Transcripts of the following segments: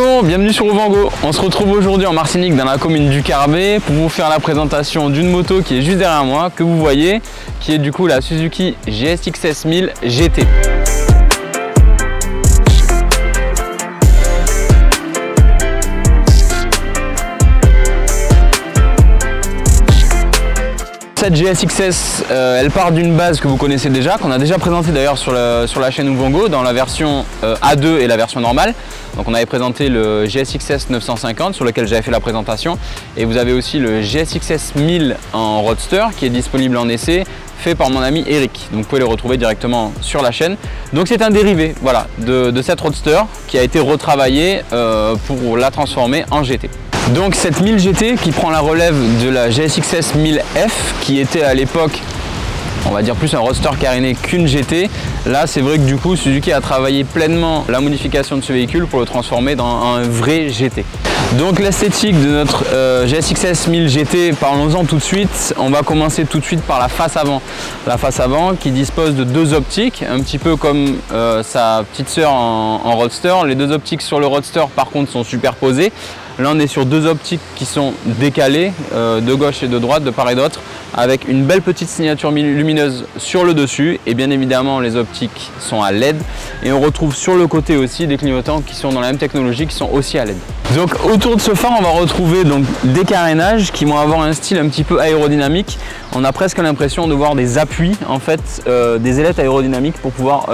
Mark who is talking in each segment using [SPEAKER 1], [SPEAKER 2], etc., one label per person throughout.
[SPEAKER 1] Bonjour, bienvenue sur Ovango. On se retrouve aujourd'hui en Martinique dans la commune du Carbet pour vous faire la présentation d'une moto qui est juste derrière moi, que vous voyez, qui est du coup la Suzuki GSX-S 1000 GT. Cette GSX-S, elle part d'une base que vous connaissez déjà, qu'on a déjà présentée d'ailleurs sur la chaîne Ovango dans la version A2 et la version normale. Donc on avait présenté le GSX-S 950 sur lequel j'avais fait la présentation, et vous avez aussi le GSX-S 1000 en Roadster qui est disponible en essai, fait par mon ami Eric. Donc vous pouvez le retrouver directement sur la chaîne. Donc c'est un dérivé, voilà, de cette Roadster qui a été retravaillé pour la transformer en GT. Donc cette 1000 GT qui prend la relève de la GSX-S 1000F qui était à l'époque, on va dire plus un roadster caréné qu'une GT. Là c'est vrai que du coup Suzuki a travaillé pleinement la modification de ce véhicule pour le transformer dans un vrai GT. Donc l'esthétique de notre GSX-S 1000 GT, parlons-en tout de suite. On va commencer tout de suite par la face avant. La face avant qui dispose de deux optiques, un petit peu comme sa petite sœur en roadster. Les deux optiques sur le roadster par contre sont superposées. Là on est sur deux optiques qui sont décalées de gauche et de droite, de part et d'autre, avec une belle petite signature lumineuse sur le dessus, et bien évidemment les optiques sont à LED, et on retrouve sur le côté aussi des clignotants qui sont dans la même technologie, qui sont aussi à LED. Donc autour de ce phare on va retrouver donc des carénages qui vont avoir un style un petit peu aérodynamique. On a presque l'impression de voir des appuis en fait, des ailettes aérodynamiques pour pouvoir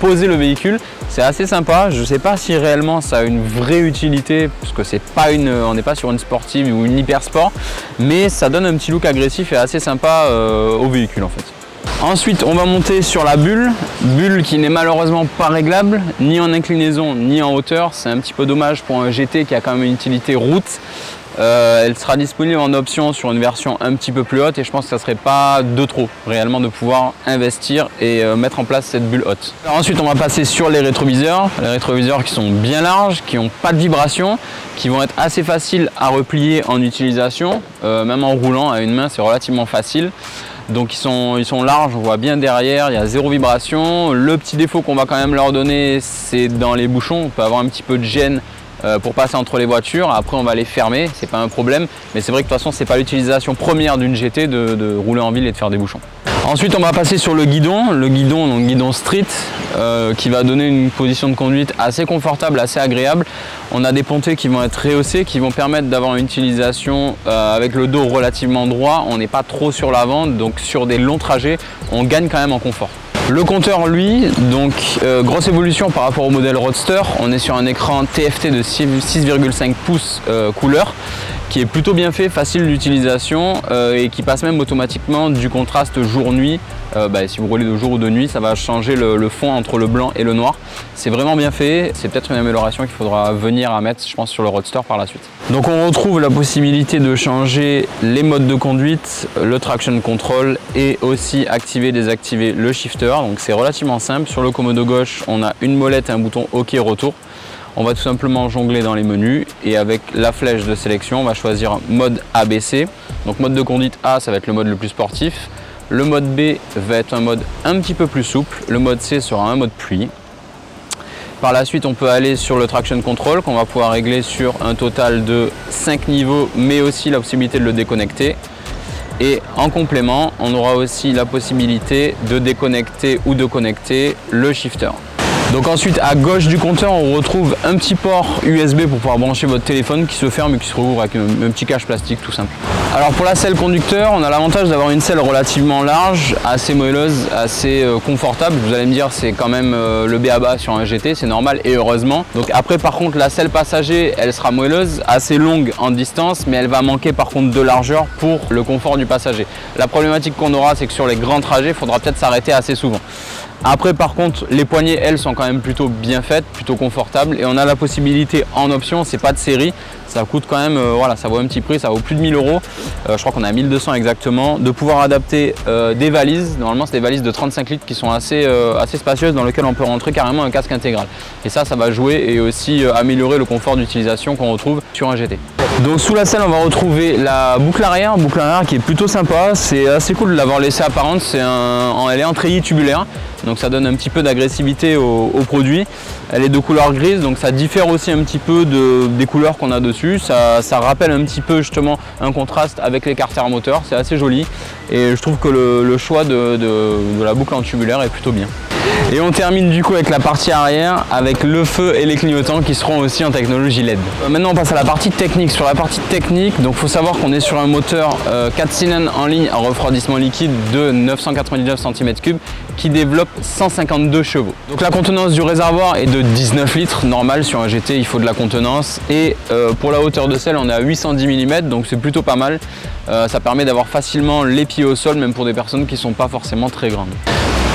[SPEAKER 1] poser le véhicule. C'est assez sympa. Je ne sais pas si réellement ça a une vraie utilité, parce que c'est pas on n'est pas sur une sportive ou une hyper sport, mais ça donne un petit look agressif et assez sympa au véhicule en fait. Ensuite on va monter sur la bulle qui n'est malheureusement pas réglable ni en inclinaison ni en hauteur. C'est un petit peu dommage pour un GT qui a quand même une utilité route. Elle sera disponible en option sur une version un petit peu plus haute, et je pense que ça serait pas de trop réellement de pouvoir investir et mettre en place cette bulle haute. Alors ensuite on va passer sur les rétroviseurs qui sont bien larges, qui n'ont pas de vibration, qui vont être assez faciles à replier en utilisation, même en roulant à une main c'est relativement facile. Donc ils sont larges, on voit bien derrière, il y a zéro vibration. Le petit défaut qu'on va quand même leur donner, c'est dans les bouchons. On peut avoir un petit peu de gêne pour passer entre les voitures. Après on va les fermer, c'est pas un problème, mais c'est vrai que de toute façon c'est pas l'utilisation première d'une GT de rouler en ville et de faire des bouchons. Ensuite on va passer sur le guidon, donc guidon street, qui va donner une position de conduite assez confortable, assez agréable. On a des pontées qui vont être rehaussées, qui vont permettre d'avoir une utilisation avec le dos relativement droit. On n'est pas trop sur l'avant, donc sur des longs trajets on gagne quand même en confort. Le compteur lui, donc grosse évolution par rapport au modèle Roadster. On est sur un écran TFT de 6,5 pouces couleur, qui est plutôt bien fait, facile d'utilisation et qui passe même automatiquement du contraste jour-nuit. Si vous roulez de jour ou de nuit, ça va changer le fond entre le blanc et le noir. C'est vraiment bien fait, c'est peut-être une amélioration qu'il faudra venir à mettre, je pense, sur le Roadster par la suite. Donc on retrouve la possibilité de changer les modes de conduite, le traction control, et aussi activer, désactiver le shifter. Donc c'est relativement simple. Sur le commodo gauche, on a une molette et un bouton OK retour. On va tout simplement jongler dans les menus, et avec la flèche de sélection, on va choisir mode ABC. Donc mode de conduite A, ça va être le mode le plus sportif. Le mode B va être un mode un petit peu plus souple. Le mode C sera un mode pluie. Par la suite, on peut aller sur le traction control qu'on va pouvoir régler sur un total de 5 niveaux, mais aussi la possibilité de le déconnecter. Et en complément, on aura aussi la possibilité de déconnecter ou de connecter le shifter. Donc ensuite à gauche du compteur on retrouve un petit port USB pour pouvoir brancher votre téléphone, qui se ferme et qui se rouvre avec un petit cache plastique tout simple. Alors pour la selle conducteur, on a l'avantage d'avoir une selle relativement large, assez moelleuse, assez confortable. Vous allez me dire c'est quand même le b.a-ba sur un GT, c'est normal et heureusement. Donc après par contre la selle passager, elle sera moelleuse, assez longue en distance, mais elle va manquer par contre de largeur pour le confort du passager. La problématique qu'on aura, c'est que sur les grands trajets, il faudra peut-être s'arrêter assez souvent. Après par contre les poignées elles sont quand même plutôt bien faites, plutôt confortables, et on a la possibilité en option, c'est pas de série, ça coûte quand même, voilà, ça vaut un petit prix, ça vaut plus de 1000 €, je crois qu'on a 1200 exactement, de pouvoir adapter des valises. Normalement c'est des valises de 35 litres qui sont assez spacieuses, dans lesquelles on peut rentrer carrément un casque intégral, et ça va jouer et aussi améliorer le confort d'utilisation qu'on retrouve sur un GT. Donc sous la selle on va retrouver la boucle arrière qui est plutôt sympa, c'est assez cool de l'avoir laissé apparente, elle est en treillis tubulaire. donc ça donne un petit peu d'agressivité au produit. Elle est de couleur grise, donc ça diffère aussi un petit peu des couleurs qu'on a dessus. Ça rappelle un petit peu justement un contraste avec les carters moteurs, c'est assez joli et je trouve que le choix de la boucle en tubulaire est plutôt bien. Et on termine du coup avec la partie arrière avec le feu et les clignotants qui seront aussi en technologie LED. Maintenant on passe à la partie technique. Sur la partie technique, donc il faut savoir qu'on est sur un moteur 4 cylindres en ligne à refroidissement liquide de 999 cm3 qui développe 152 chevaux. Donc la contenance du réservoir est de 19 litres, normal sur un GT il faut de la contenance et pour la hauteur de selle on est à 810 mm donc c'est plutôt pas mal. Ça permet d'avoir facilement les pieds au sol même pour des personnes qui ne sont pas forcément très grandes.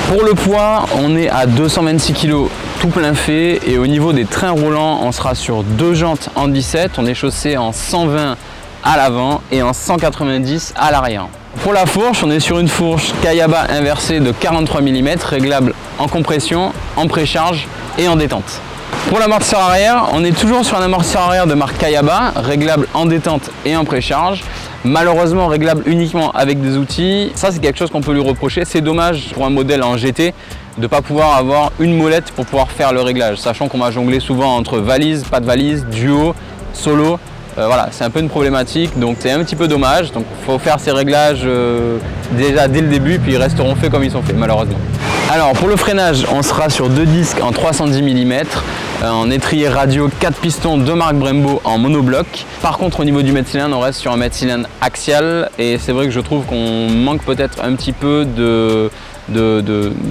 [SPEAKER 1] Pour le poids, on est à 226 kg tout plein fait et au niveau des trains roulants, on sera sur 2 jantes en 17, on est chaussé en 120 à l'avant et en 190 à l'arrière. Pour la fourche, on est sur une fourche Kayaba inversée de 43 mm, réglable en compression, en précharge et en détente. Pour l'amortisseur arrière, on est toujours sur un amortisseur arrière de marque Kayaba, réglable en détente et en précharge. Malheureusement réglable uniquement avec des outils, ça c'est quelque chose qu'on peut lui reprocher. C'est dommage pour un modèle en GT de ne pas pouvoir avoir une molette pour pouvoir faire le réglage, sachant qu'on va jongler souvent entre valise, pas de valise, duo, solo. Voilà, c'est un peu une problématique, donc c'est un petit peu dommage. Donc il faut faire ces réglages déjà dès le début, puis ils resteront faits comme ils sont faits malheureusement. Alors pour le freinage, on sera sur 2 disques en 310 mm, en étrier radio 4 pistons de marque Brembo en monobloc. Par contre au niveau du mètre cylindre, on reste sur un mètre cylindre axial et c'est vrai que je trouve qu'on manque peut-être un petit peu de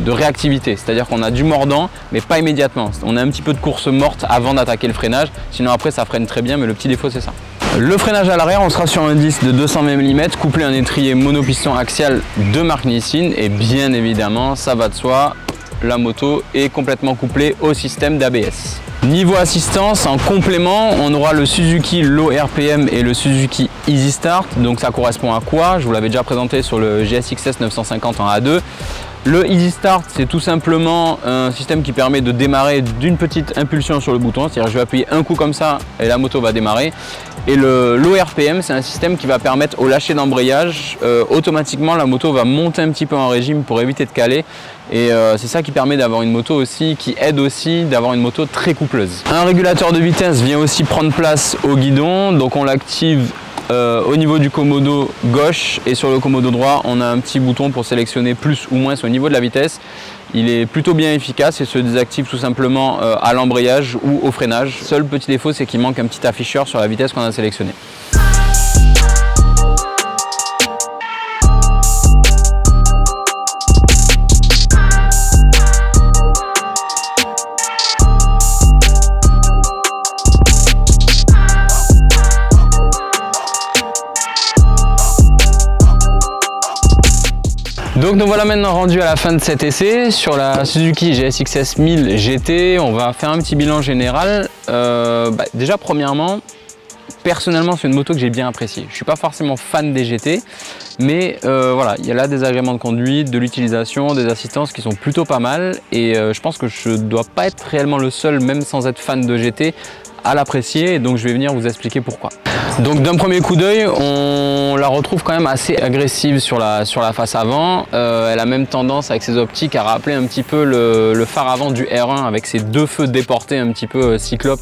[SPEAKER 1] réactivité, c'est-à-dire qu'on a du mordant mais pas immédiatement. On a un petit peu de course morte avant d'attaquer le freinage, sinon après ça freine très bien mais le petit défaut c'est ça. Le freinage à l'arrière, on sera sur un disque de 220 mm couplé à un étrier monopiston axial de marque Nissin et bien évidemment ça va de soi, la moto est complètement couplée au système d'ABS. Niveau assistance, en complément, on aura le Suzuki Low RPM et le Suzuki Easy Start. Donc ça correspond à quoi? Je vous l'avais déjà présenté sur le GSX-S 950 en A2. Le Easy Start, c'est tout simplement un système qui permet de démarrer d'une petite impulsion sur le bouton. C'est-à-dire que je vais appuyer un coup comme ça et la moto va démarrer. Et le Low RPM, c'est un système qui va permettre au lâcher d'embrayage, automatiquement la moto va monter un petit peu en régime pour éviter de caler. Et c'est ça qui permet d'avoir une moto aussi, qui aide aussi d'avoir une moto très coupleuse. Un régulateur de vitesse vient aussi prendre place au guidon, donc on l'active au niveau du commodo gauche et sur le commodo droit on a un petit bouton pour sélectionner plus ou moins au niveau de la vitesse. Il est plutôt bien efficace et se désactive tout simplement à l'embrayage ou au freinage. Seul petit défaut c'est qu'il manque un petit afficheur sur la vitesse qu'on a sélectionnée. Donc nous voilà maintenant rendus à la fin de cet essai sur la Suzuki GSX-S 1000 GT. On va faire un petit bilan général. Déjà premièrement, personnellement c'est une moto que j'ai bien appréciée. Je ne suis pas forcément fan des GT, mais voilà, il y a là des agréments de conduite, de l'utilisation, des assistances qui sont plutôt pas mal. Et je pense que je ne dois pas être réellement le seul, même sans être fan de GT, à l'apprécier. Et donc je vais venir vous expliquer pourquoi. Donc d'un premier coup d'œil, on la retrouve quand même assez agressive sur la face avant. Elle a même tendance avec ses optiques à rappeler un petit peu le phare avant du R1 avec ses deux feux déportés un petit peu cyclope,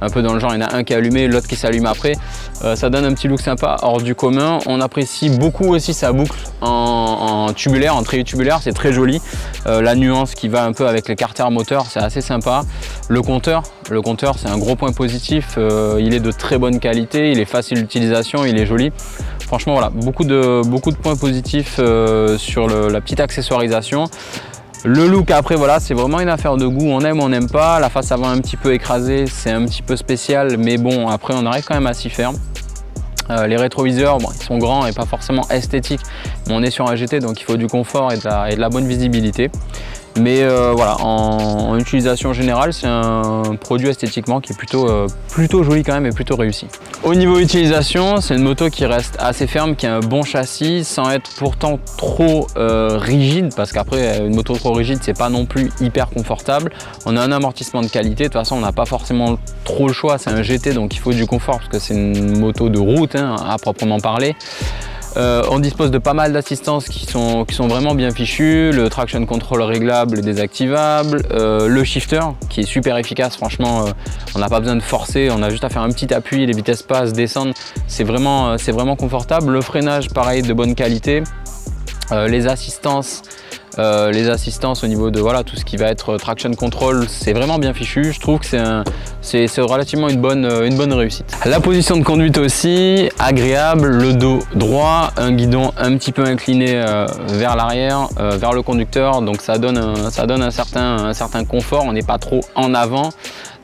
[SPEAKER 1] un peu dans le genre il y en a un qui est allumé, l'autre qui s'allume après. Ça donne un petit look sympa hors du commun. On apprécie beaucoup aussi sa boucle en tubulaire, en treillis tubulaire, c'est très joli. La nuance qui va un peu avec les carters moteurs, c'est assez sympa. Le compteur c'est un gros point positif, il est de très bonne qualité, il est facile d'utilisation, il est joli. Franchement voilà, beaucoup de points positifs sur la petite accessoirisation. Le look après voilà, c'est vraiment une affaire de goût, on aime ou on n'aime pas. La face avant un petit peu écrasée, c'est un petit peu spécial, mais bon après on arrive quand même à s'y faire. Les rétroviseurs, bon, ils sont grands et pas forcément esthétiques, mais on est sur un GT donc il faut du confort et de la bonne visibilité. Mais voilà, en utilisation générale, c'est un produit esthétiquement qui est plutôt joli quand même et plutôt réussi. Au niveau utilisation, c'est une moto qui reste assez ferme, qui a un bon châssis, sans être pourtant trop rigide, parce qu'après, une moto trop rigide, c'est pas non plus hyper confortable. On a un amortissement de qualité, de toute façon, on n'a pas forcément trop le choix, c'est un GT, donc il faut du confort, parce que c'est une moto de route, hein, à proprement parler. On dispose de pas mal d'assistances qui sont vraiment bien fichues, le traction control réglable et désactivable, le shifter qui est super efficace, franchement on n'a pas besoin de forcer, on a juste à faire un petit appui, les vitesses passent, descendent, c'est vraiment confortable. Le freinage pareil de bonne qualité, les assistances au niveau de voilà, tout ce qui va être traction control, c'est vraiment bien fichu. Je trouve que c'est relativement une bonne réussite. La position de conduite aussi, agréable, le dos droit, un guidon un petit peu incliné vers l'arrière, vers le conducteur, donc ça donne un certain confort, on n'est pas trop en avant.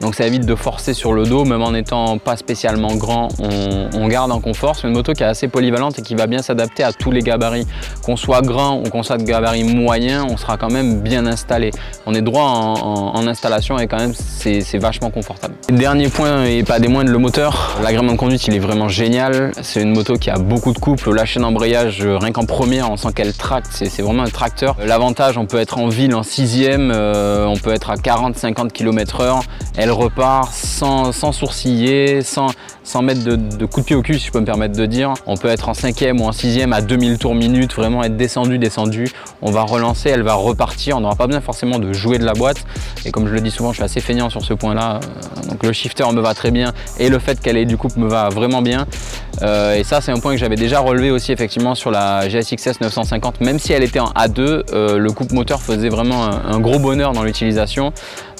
[SPEAKER 1] Donc ça évite de forcer sur le dos, même en n'étant pas spécialement grand, on garde un confort. C'est une moto qui est assez polyvalente et qui va bien s'adapter à tous les gabarits. Qu'on soit grand ou qu'on soit de gabarit moyen, on sera quand même bien installé. On est droit en installation et quand même c'est vachement confortable. Dernier point et pas des moindres, le moteur. L'agrément de conduite il est vraiment génial. C'est une moto qui a beaucoup de couple. La chaîne d'embrayage, rien qu'en première, on sent qu'elle tracte, c'est vraiment un tracteur. L'avantage, on peut être en ville en 6e, on peut être à 40-50 km/h. Elle repart sans sourciller, sans mettre de coup de pied au cul, si je peux me permettre de dire. On peut être en 5e ou en 6e à 2000 tours minute, vraiment être descendu. On va relancer, elle va repartir. On n'aura pas besoin forcément de jouer de la boîte. Et comme je le dis souvent, je suis assez feignant sur ce point-là. Donc le shifter me va très bien et le fait qu'elle ait du couple me va vraiment bien. Et ça, c'est un point que j'avais déjà relevé aussi effectivement sur la GSX-S 950. Même si elle était en A2, le couple moteur faisait vraiment un gros bonheur dans l'utilisation.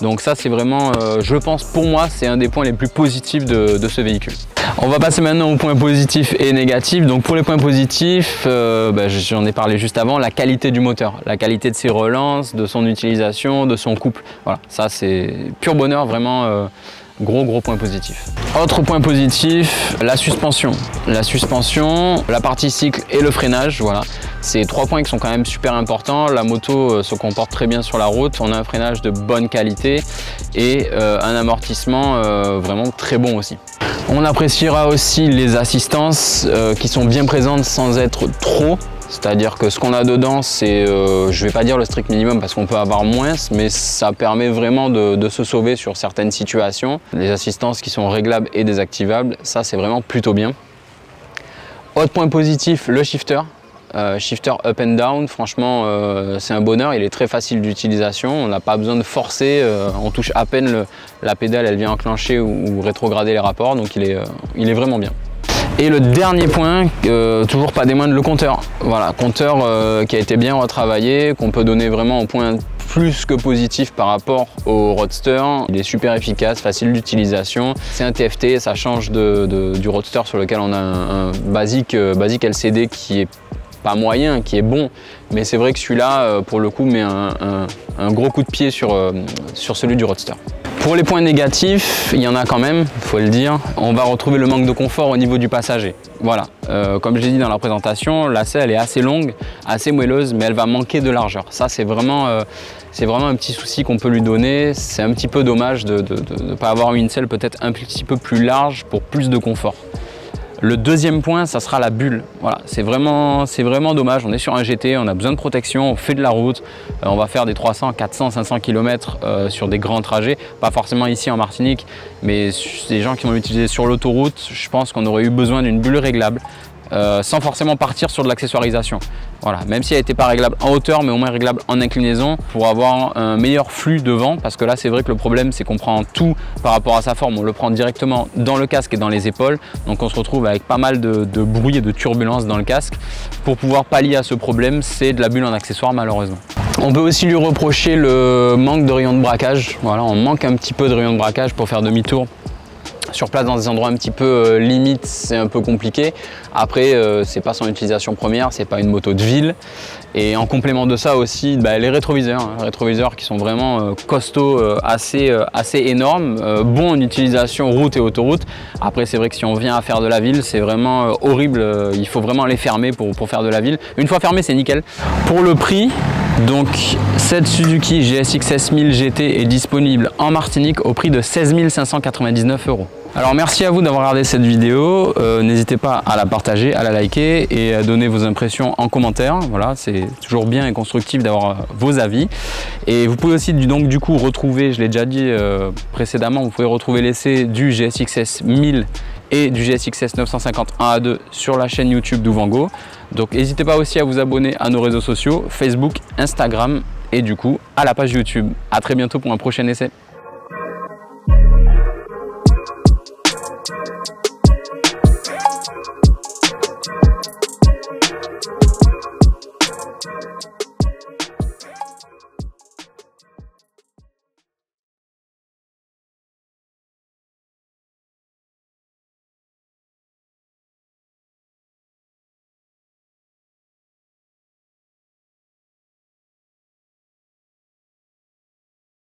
[SPEAKER 1] Donc ça, c'est vraiment, je pense pour moi, c'est un des points les plus positifs de ce véhicule. On va passer maintenant aux points positifs et négatifs. Donc pour les points positifs, j'en ai parlé juste avant, la qualité du moteur, la qualité de ses relances, de son utilisation, de son couple. Voilà, ça c'est pur bonheur, vraiment gros point positif. Autre point positif, la suspension. La suspension, la partie cycle et le freinage, voilà. C'est trois points qui sont quand même super importants. La moto se comporte très bien sur la route. On a un freinage de bonne qualité et un amortissement vraiment très bon aussi. On appréciera aussi les assistances qui sont bien présentes sans être trop. C'est-à-dire que ce qu'on a dedans, c'est, je ne vais pas dire le strict minimum parce qu'on peut avoir moins, mais ça permet vraiment de se sauver sur certaines situations. Les assistances qui sont réglables et désactivables, ça c'est vraiment plutôt bien. Autre point positif, le shifter. Shifter up and down, franchement c'est un bonheur, il est très facile d'utilisation, on n'a pas besoin de forcer, on touche à peine la pédale, elle vient enclencher ou rétrograder les rapports, donc il est vraiment bien. Et le dernier point, toujours pas des moindres, le compteur. Voilà, compteur qui a été bien retravaillé, qu'on peut donner vraiment au point plus que positif par rapport au Roadster. Il est super efficace, facile d'utilisation. C'est un TFT, ça change du Roadster sur lequel on a un basique LCD qui est pas moyen, qui est bon, mais c'est vrai que celui-là, pour le coup, met un gros coup de pied sur celui du Roadster. Pour les points négatifs, il y en a quand même, il faut le dire. On va retrouver le manque de confort au niveau du passager. Voilà, comme je l'ai dit dans la présentation, la selle elle est assez longue, assez moelleuse, mais elle va manquer de largeur. Ça, c'est vraiment un petit souci qu'on peut lui donner. C'est un petit peu dommage de ne pas avoir une selle peut-être un petit peu plus large pour plus de confort. Le deuxième point, ça sera la bulle. Voilà, c'est vraiment dommage. On est sur un GT, on a besoin de protection, on fait de la route, on va faire des 300, 400, 500 km sur des grands trajets. Pas forcément ici en Martinique, mais les gens qui vont l'utiliser sur l'autoroute, je pense qu'on aurait eu besoin d'une bulle réglable. Sans forcément partir sur de l'accessoirisation. Voilà, même si elle n'était pas réglable en hauteur, mais au moins réglable en inclinaison pour avoir un meilleur flux de vent. Parce que là, c'est vrai que le problème, c'est qu'on prend tout par rapport à sa forme. On le prend directement dans le casque et dans les épaules. Donc, on se retrouve avec pas mal de bruit et de turbulence dans le casque. Pour pouvoir pallier à ce problème, c'est de la bulle en accessoire, malheureusement. On peut aussi lui reprocher le manque de rayons de braquage. Voilà, on manque un petit peu de rayons de braquage pour faire demi-tour. Sur place, dans des endroits un petit peu limites, c'est un peu compliqué. Après, c'est pas son utilisation première, c'est pas une moto de ville. Et en complément de ça aussi, les rétroviseurs qui sont vraiment costauds, assez énormes, bons en utilisation route et autoroute. Après, c'est vrai que si on vient à faire de la ville, c'est vraiment horrible. Il faut vraiment les fermer pour faire de la ville. Une fois fermé, c'est nickel. Pour le prix, donc cette Suzuki GSX-S 1000 GT est disponible en Martinique au prix de 16 599 €. Alors merci à vous d'avoir regardé cette vidéo, n'hésitez pas à la partager, à la liker et à donner vos impressions en commentaire. Voilà, c'est toujours bien et constructif d'avoir vos avis. Et vous pouvez aussi donc du coup retrouver, je l'ai déjà dit précédemment, vous pouvez retrouver l'essai du GSX-S 1000 et du GSX-S 950 1A2 sur la chaîne YouTube d'Ouvango. Donc n'hésitez pas aussi à vous abonner à nos réseaux sociaux, Facebook, Instagram et du coup à la page YouTube. À très bientôt pour un prochain essai.